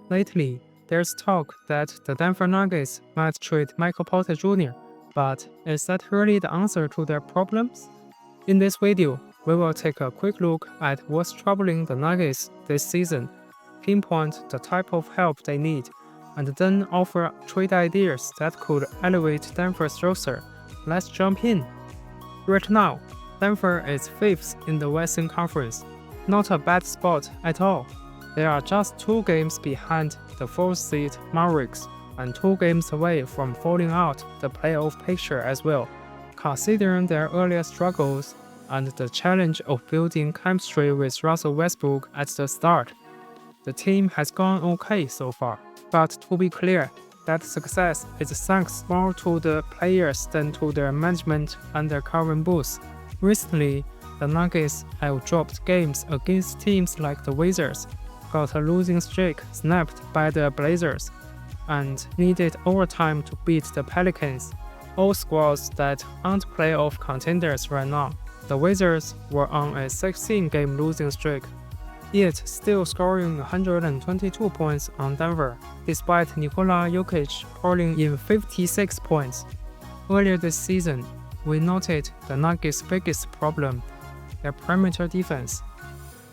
Lately, there's talk that the Denver Nuggets might trade Michael Porter Jr., but is that really the answer to their problems? In this video, we will take a quick look at what's troubling the Nuggets this season, pinpoint the type of help they need, and then offer trade ideas that could elevate Denver's roster. Let's jump in. Right now, Denver is 5th in the Western Conference. Not a bad spot at all. They are just 2 games behind the 4th seed Mavericks and 2 games away from falling out the playoff picture as well. Considering their earlier struggles and the challenge of building chemistry with Russell Westbrook at the start, the team has gone okay so far. But to be clear, that success is thanks more to the players than to their management under Kevin Booth. Recently, the Nuggets have dropped games against teams like the Wizards, got a losing streak snapped by the Blazers, and needed overtime to beat the Pelicans, all squads that aren't playoff contenders right now. The Wizards were on a 16-game losing streak, yet still scoring 122 points on Denver, despite Nikola Jokic pouring in 56 points. Earlier this season, we noted the Nuggets' biggest problem, their perimeter defense.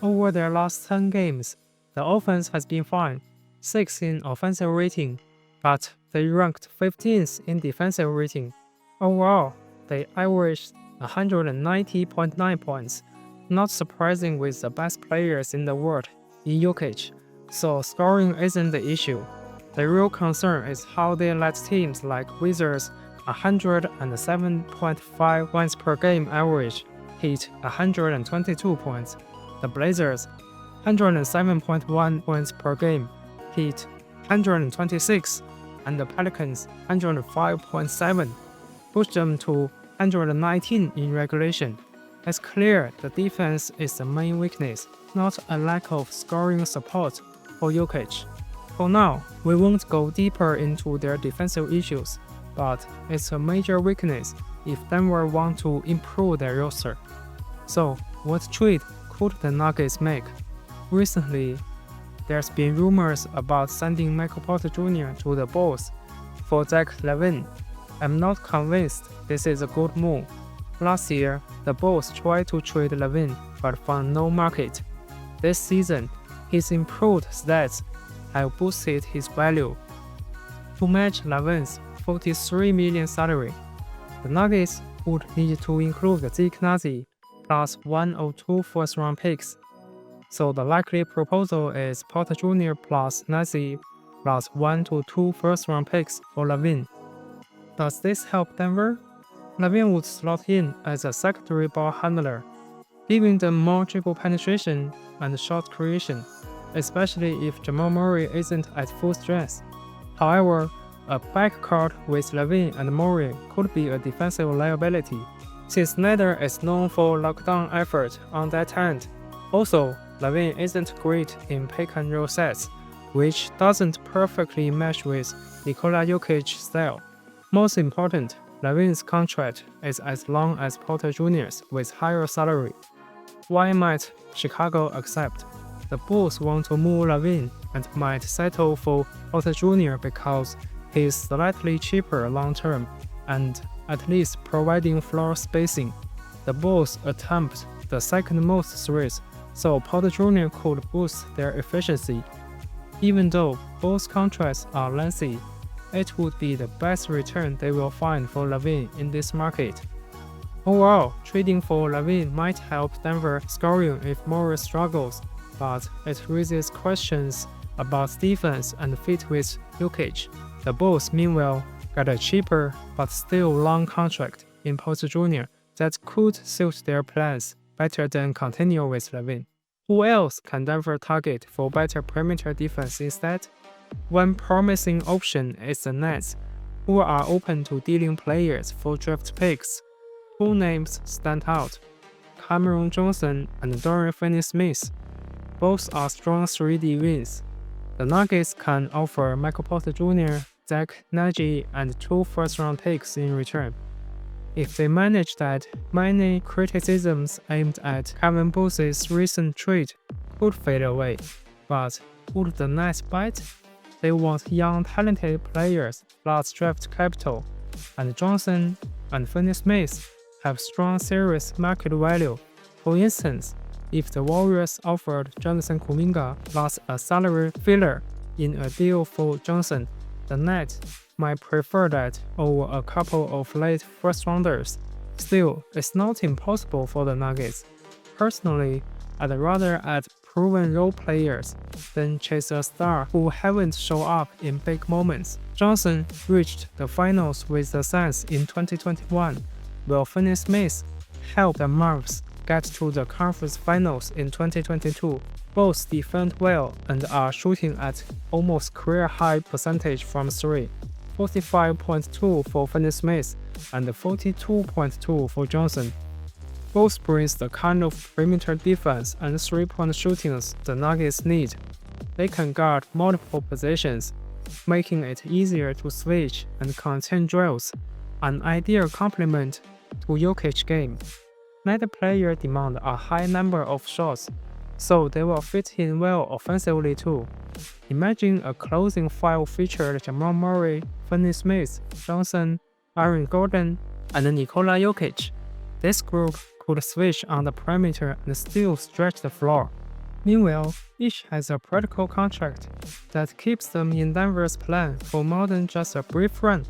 Over their last 10 games, the offense has been fine, 6th in offensive rating, but they ranked 15th in defensive rating. Overall, they averaged 190.9 points, not surprising with the best players in the world in Jokic, so scoring isn't the issue. The real concern is how they let teams like Wizards 107.5 points per game average hit 122 points. The Blazers 107.1 points per game hit 126, and the Pelicans 105.7 pushed them to 119 in regulation. It's clear the defense is the main weakness, not a lack of scoring support for Jokic. For now, we won't go deeper into their defensive issues, but it's a major weakness if Denver want to improve their roster. So, what trade could the Nuggets make? Recently, there's been rumors about sending Michael Porter Jr. to the Bulls for Zach LaVine. I'm not convinced this is a good move. Last year, the Bulls tried to trade LaVine but found no market. This season, his improved stats have boosted his value. To match LaVine's $43 million salary, the Nuggets would need to include Zeke Nazi plus 1 or 2 first-round picks. So the likely proposal is Porter Jr. plus Nazi plus 1 to 2 first-round picks for LaVine. Does this help Denver? LaVine would slot in as a secondary ball handler, giving them more dribble penetration and shot creation, especially if Jamal Murray isn't at full strength. However, a backcourt with LaVine and Murray could be a defensive liability, since neither is known for lockdown effort on that end. Also, LaVine isn't great in pick-and-roll sets, which doesn't perfectly match with Nikola Jokic's style. Most important, LaVine's contract is as long as Porter Jr.'s with higher salary. Why might Chicago accept? The Bulls want to move LaVine and might settle for Porter Jr. because he's slightly cheaper long-term and at least providing floor spacing. The Bulls attempt the second most threes, so Porter Jr. could boost their efficiency. Even though both contracts are lengthy, it would be the best return they will find for LaVine in this market. Overall, trading for LaVine might help Denver scoring if Murray struggles, but it raises questions about defense and fit with Jokic. The Bulls, meanwhile, got a cheaper but still long contract in Porter Jr. that could suit their plans better than continue with LaVine. Who else can Denver target for better perimeter defense instead? One promising option is the Nets, who are open to dealing players for draft picks. 2 names stand out: Cameron Johnson and Dorian Finney-Smith. Both are strong 3D wings. The Nuggets can offer Michael Porter Jr., Zach Nagy, and 2 first-round picks in return. If they manage that, many criticisms aimed at Kevin Booth's recent trade could fade away. But would the Nets bite? They want young, talented players plus draft capital, and Johnson and Finney-Smith have strong serious market value. For instance, if the Warriors offered Jonathan Kuminga plus a salary filler in a deal for Johnson, the Nets might prefer that over a couple of late first-rounders. Still, it's not impossible for the Nuggets. Personally, I'd rather add proven role players than chase a star who haven't shown up in big moments. Johnson reached the finals with the Suns in 2021, while Finney-Smith helped the Mavs get to the conference finals in 2022. Both defend well and are shooting at almost career-high percentage from 3, 45.2 for Finney-Smith and 42.2 for Johnson. Both brings the kind of perimeter defense and three-point shootings the Nuggets need. They can guard multiple positions, making it easier to switch and contain drills, an ideal complement to Jokic's game. Neither player demand a high number of shots, so they will fit in well offensively too. Imagine a closing five featured Jamal Murray, Finney-Smith, Johnson, Aaron Gordon, and Nikola Jokic. This group could switch on the perimeter and still stretch the floor. Meanwhile, each has a practical contract that keeps them in Denver's plan for more than just a brief run.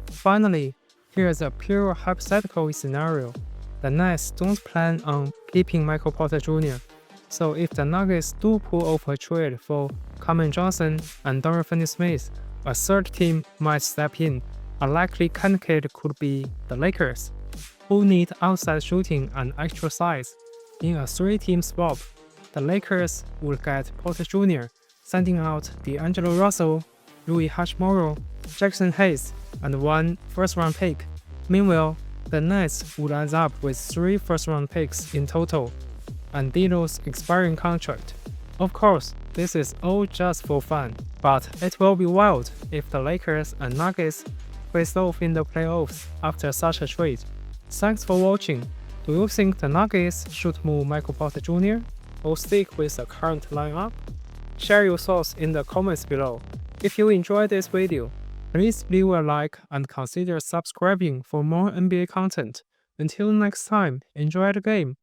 Finally, here's a pure hypothetical scenario. The Nets don't plan on keeping Michael Porter Jr., so if the Nuggets do pull off a trade for Carmen Johnson and Dorian Finney-Smith, a third team might step in. A likely candidate could be the Lakers, who need outside shooting and extra size. In a three-team swap, the Lakers would get Porter Jr., sending out D'Angelo Russell, Rui Hachimura, Jackson Hayes, and one first-round pick. Meanwhile, the Nets would end up with 3 first-round picks in total, and D'Lo's expiring contract. Of course, this is all just for fun, but it will be wild if the Lakers and Nuggets face off in the playoffs after such a trade. Thanks for watching. Do you think the Nuggets should move Michael Porter Jr. or stick with the current lineup? Share your thoughts in the comments below. If you enjoyed this video, please leave a like and consider subscribing for more NBA content. Until next time, enjoy the game.